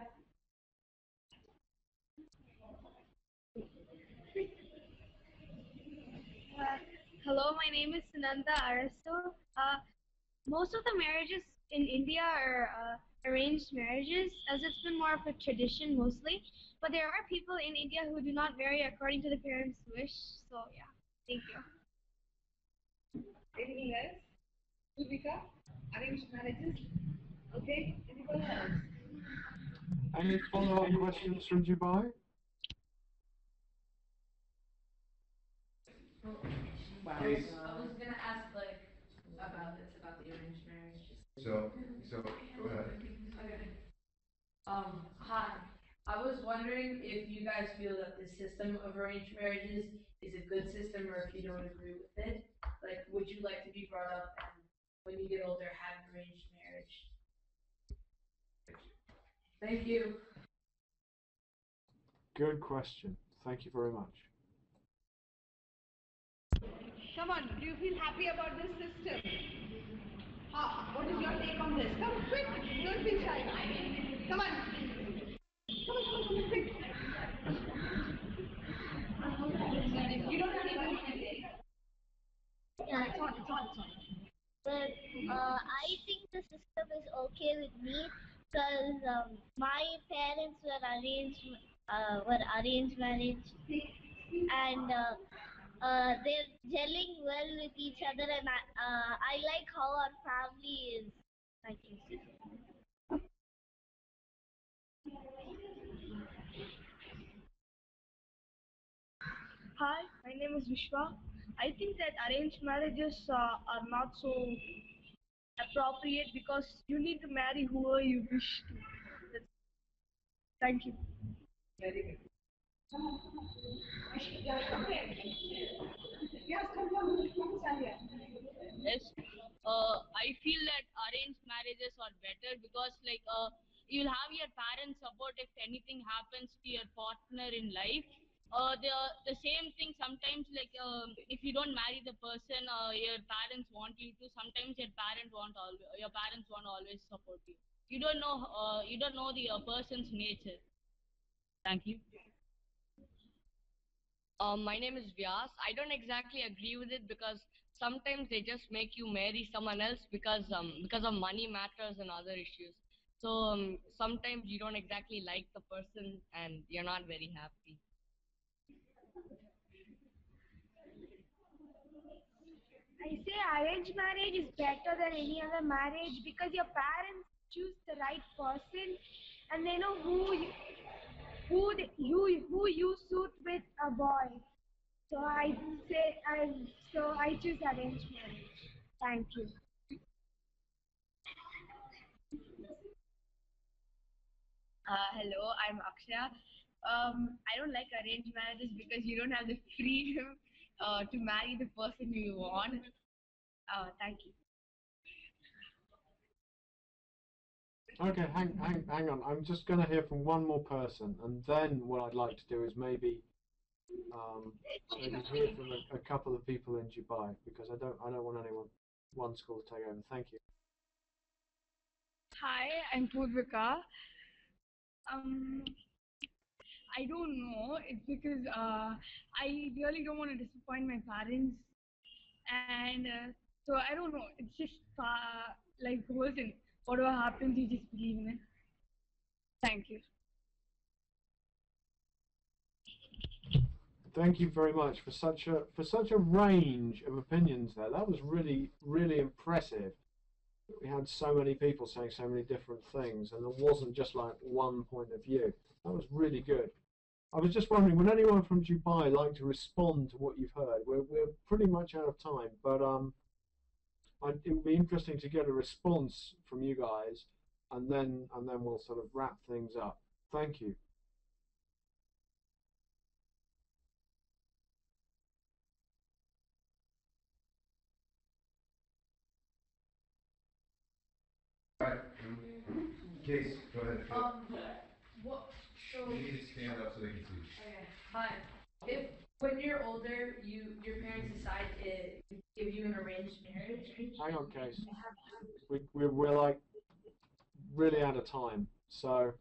Hello, my name is Sunanda Arasu. Most of the marriages in India are arranged marriages, as it's been more of a tradition mostly. But there are people in India who do not marry according to the parents' wish. So yeah, thank you. Anything else? Subika? Arranged marriages? Okay. Anyone else? Any follow-up questions from Dubai? I was gonna ask about the arranged marriage. So go ahead. Okay. Hi. I was wondering if you guys feel that the system of arranged marriages is a good system, or if you don't agree with it. Like, would you like to be brought up and when you get older have an arranged marriage? Thank you. Good question. Thank you very much. Come on, do you feel happy about this system? What is your take on this? Come, quick! Don't feel shy. Come on! Come, quick! You don't have any. Yeah, it's on. But I think the system is okay with me because my parents were arranged marriage, and they're gelling well with each other, and I like how our family is. Thank you. Hi, my name is Vishwa. I think that arranged marriages are not so appropriate because you need to marry whoever you wish to. Thank you. Very good. Yes, come on, Sanya. Yes, I feel that arranged marriages are better because you'll have your parents' support if anything happens to your partner in life. The same thing sometimes, if you don't marry the person your parents want you to, sometimes your parents want to always support you. You don't know the person's nature. Thank you. My name is Vyas. I don't exactly agree with it because sometimes they just make you marry someone else because of money matters and other issues. So sometimes you don't exactly like the person and you're not very happy. I say arranged marriage is better than any other marriage because your parents choose the right person and they know who you suit with a boy. So I choose arranged marriage. Thank you. Hello, I'm Akshaya. I don't like arranged marriages because you don't have the freedom to marry the person you want. Thank you. Okay, hang on. I'm just going to hear from one more person, and then what I'd like to do is maybe hear from a couple of people in Dubai, because I don't want one school to take over. Thank you. Hi, I'm Purvika. I don't know. It's because I really don't want to disappoint my parents, and so I don't know. It's just like the whole thing. Whatever happens, you just believe in it. Thank you. Thank you very much for such a range of opinions there. That was really impressive. We had so many people saying so many different things, and there wasn't just like one point of view. That was really good. I was just wondering, would anyone from Dubai like to respond to what you've heard? We're pretty much out of time, but it would be interesting to get a response from you guys, and then we'll sort of wrap things up. Thank you. Alright, Case, go ahead. What? So. You need to stand up so they can see. Okay. Hi. If when you're older, your parents decide to give you an arranged marriage. Hang on, Case. We're like really out of time. So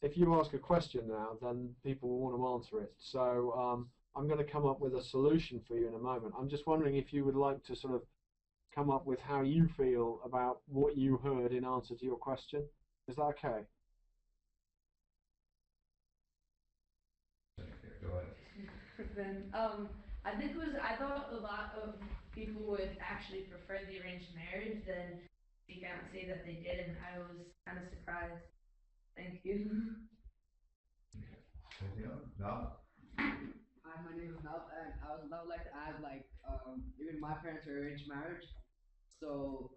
if you ask a question now, then people will want to answer it. So I'm going to come up with a solution for you in a moment. I'm just wondering if you would like to sort of come up with how you feel about what you heard in answer to your question. Is that okay? Go ahead. Then I thought a lot of people would actually prefer the arranged marriage. Then you can't say that they did, and I was kind of surprised. Thank you. Anything else? No? Hi, my name is Nav, and I would now like to add, like, even my parents are arranged marriage, so,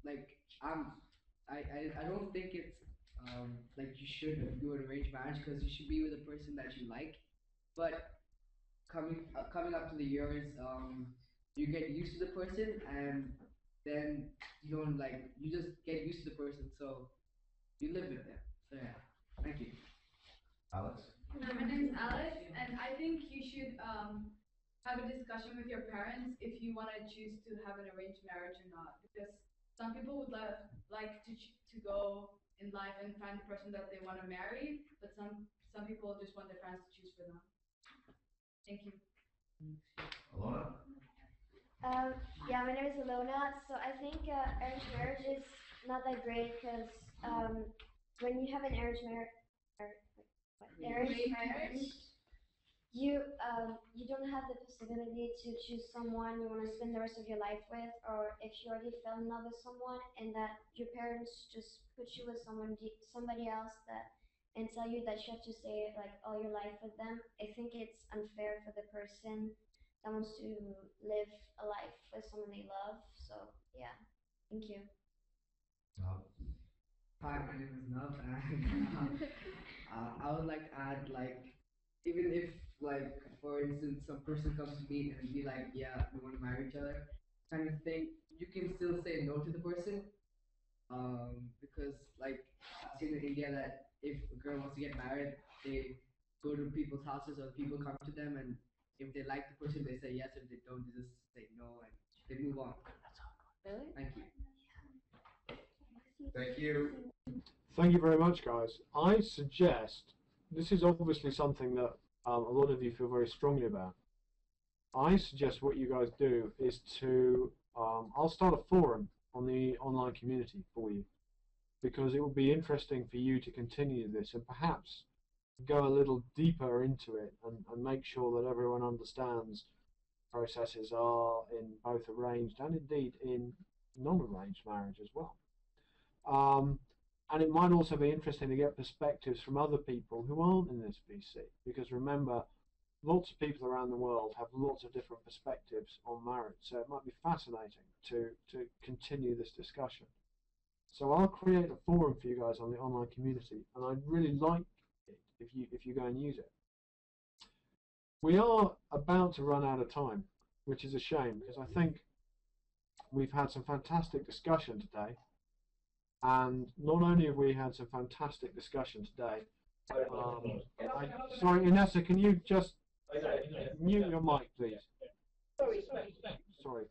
like, I don't think it's, like, you should do an arranged marriage, because you should be with a person that you like, but coming up to the years, you get used to the person, and then you don't, like, you just get used to the person, so you live with them. So, yeah, thank you. Alex? My name is Alex, and I think you should have a discussion with your parents if you want to choose to have an arranged marriage or not. Because some people would like to go in life and find the person that they want to marry, but some people just want their parents to choose for them. Thank you. Alona? Yeah, my name is Alona. So I think arranged marriage is not that great because when you have an arranged marriage, you don't have the possibility to choose someone you want to spend the rest of your life with, or if you already fell in love with someone and that your parents just put you with somebody else and tell you that you have to stay like all your life with them. I think it's unfair for the person that wants to live a life with someone they love. So yeah, thank you. Hi, my name is Nav, and I would like to add, like, even if, like, for instance, some person comes to me and be like, yeah, we want to marry each other, kind of thing, you can still say no to the person, because, like, I've seen in India that if a girl wants to get married, they go to people's houses or people come to them, and if they like the person, they say yes, if they don't, they just say no, and they move on. Really? Thank you. Thank you. Thank you very much, guys. I suggest, this is obviously something that a lot of you feel very strongly about. I suggest what you guys do is to, I'll start a forum on the online community for you, because it would be interesting for you to continue this and perhaps go a little deeper into it and make sure that everyone understands processes are in both arranged and indeed in non-arranged marriage as well. And it might also be interesting to get perspectives from other people who aren't in this VC, because remember, lots of people around the world have lots of different perspectives on marriage, so it might be fascinating to continue this discussion. So I'll create a forum for you guys on the online community, and I'd really like it if you go and use it. We are about to run out of time, which is a shame, because I think we've had some fantastic discussion today. And not only have we had some fantastic discussion today, sorry, Inessa, can you just mute your mic, please? Sorry.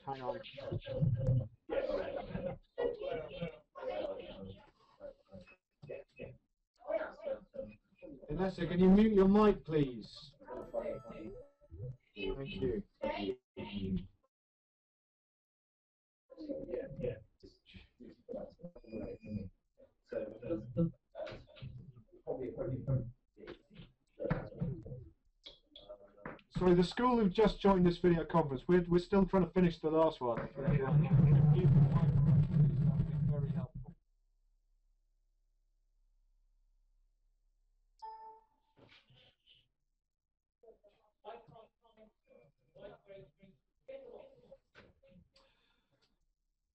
Hang on. Vanessa, can you mute your mic, please? Thank you. Sorry, the school who've just joined this video conference, we're still trying to finish the last one. Very helpful.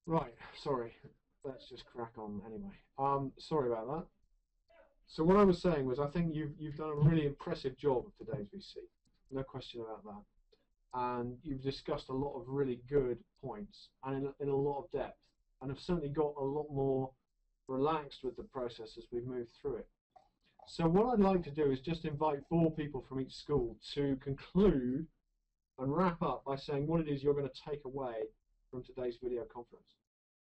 Right, sorry. Let's just crack on anyway. Sorry about that. So what I was saying was I think you've done a really impressive job of today's VC. No question about that. And you've discussed a lot of really good points and in a lot of depth, and have certainly got a lot more relaxed with the process as we've moved through it. So what I'd like to do is just invite 4 people from each school to conclude and wrap up by saying what it is you're going to take away from today's video conference.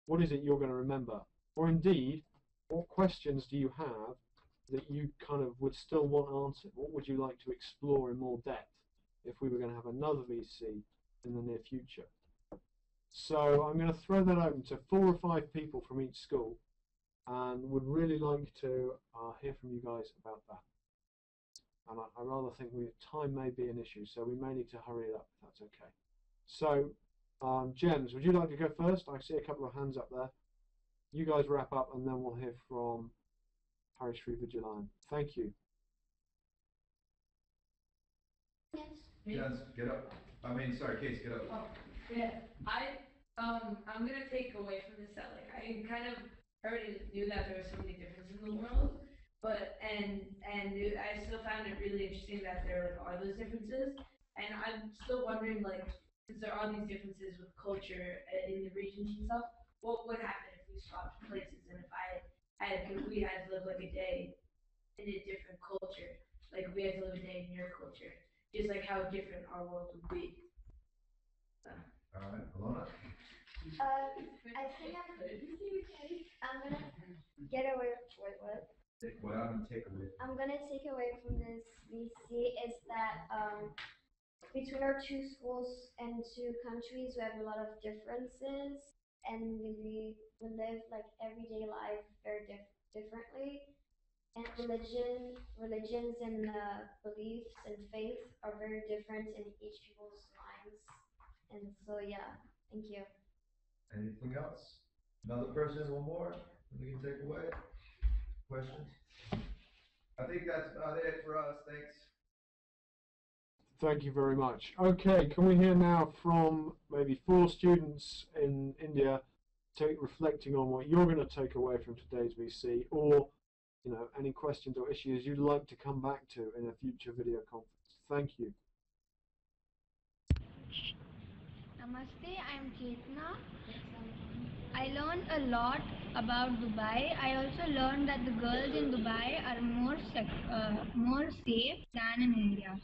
What is it you're going to remember? Or indeed, what questions do you have that you kind of would still want answered? What would you like to explore in more depth if we were going to have another VC in the near future? So I'm going to throw that open to 4 or 5 people from each school, and would really like to hear from you guys about that. And I rather think time may be an issue, so we may need to hurry it up if that's okay. So, James, would you like to go first? I see a couple of hands up there. You guys wrap up, and then we'll hear from Shree Vidyalayam. Thank you. Yes, get up. I mean, sorry, Case, get up. Oh, yeah. I'm gonna take away from this that like I kind of already knew that there were so many differences in the world, but I still found it really interesting that there are those differences, and I'm still wondering, like, since there are these differences with culture in the regions and stuff, what would happen if we swapped places, and if we had to live like a day in a different culture, like if we had to live a day in your culture, just like how different our world would be. So. All right, Alona. I think I'm gonna get away. Wait, what? What I'm gonna take away. I'm gonna take away from this VC is that between our 2 schools and 2 countries, we have a lot of differences, and we live like everyday life very differently. And religions and beliefs and faith are very different in each people's minds. And so yeah, thank you. Anything else? Another person, one more? We can take away? Questions? I think that's about it for us. Thanks. Thank you very much. Okay, can we hear now from maybe 4 students in India reflecting on what you're going to take away from today's VC, or any questions or issues you'd like to come back to in a future video conference. Thank you. Namaste, I'm Chettinad. I learned a lot about Dubai. I also learned that the girls in Dubai are more safe than in India.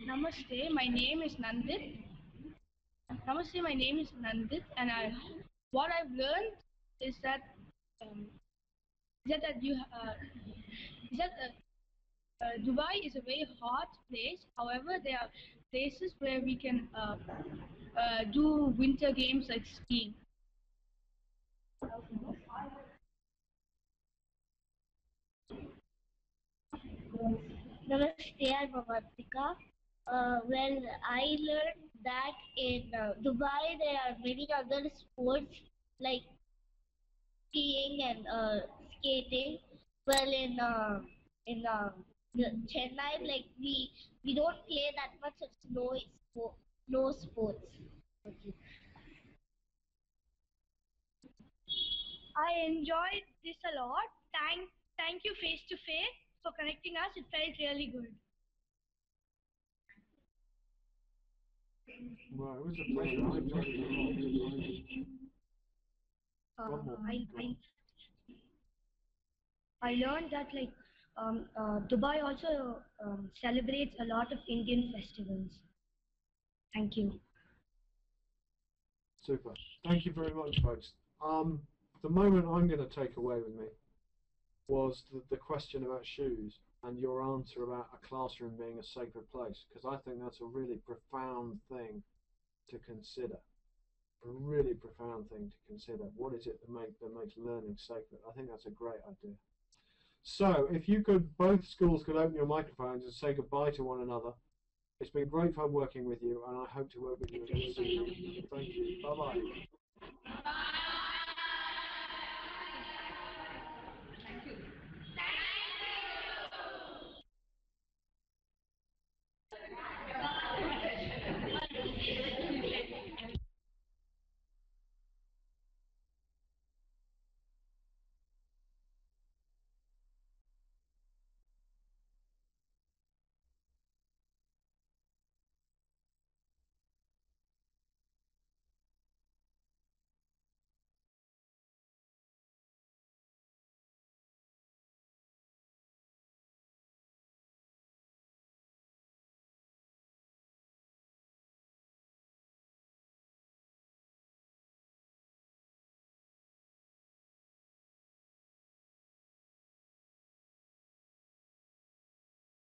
Namaste, my name is Nandit. And what I've learned is that Dubai is a very hot place. However, there are places where we can do winter games like skiing. Namaste, I'm Avantika. Well, I learned that in Dubai there are many other sports like skiing and skating. Well, in Chennai, like we don't play that much of snow sports. Okay. I enjoyed this a lot. Thank you face to face for connecting us. It felt really good. Well, it was a pleasure. I enjoyed it a lot. I learned that Dubai also celebrates a lot of Indian festivals. Thank you. Super. Thank you very much, folks. The moment I'm going to take away with me was the question about shoes and your answer about a classroom being a sacred place, because I think that's a really profound thing to consider. A really profound thing to consider. What is it that makes learning sacred? I think that's a great idea. So, if you could, both schools could open your microphones and say goodbye to one another. It's been great fun working with you, and I hope to work with you again soon. Thank you. Bye-bye.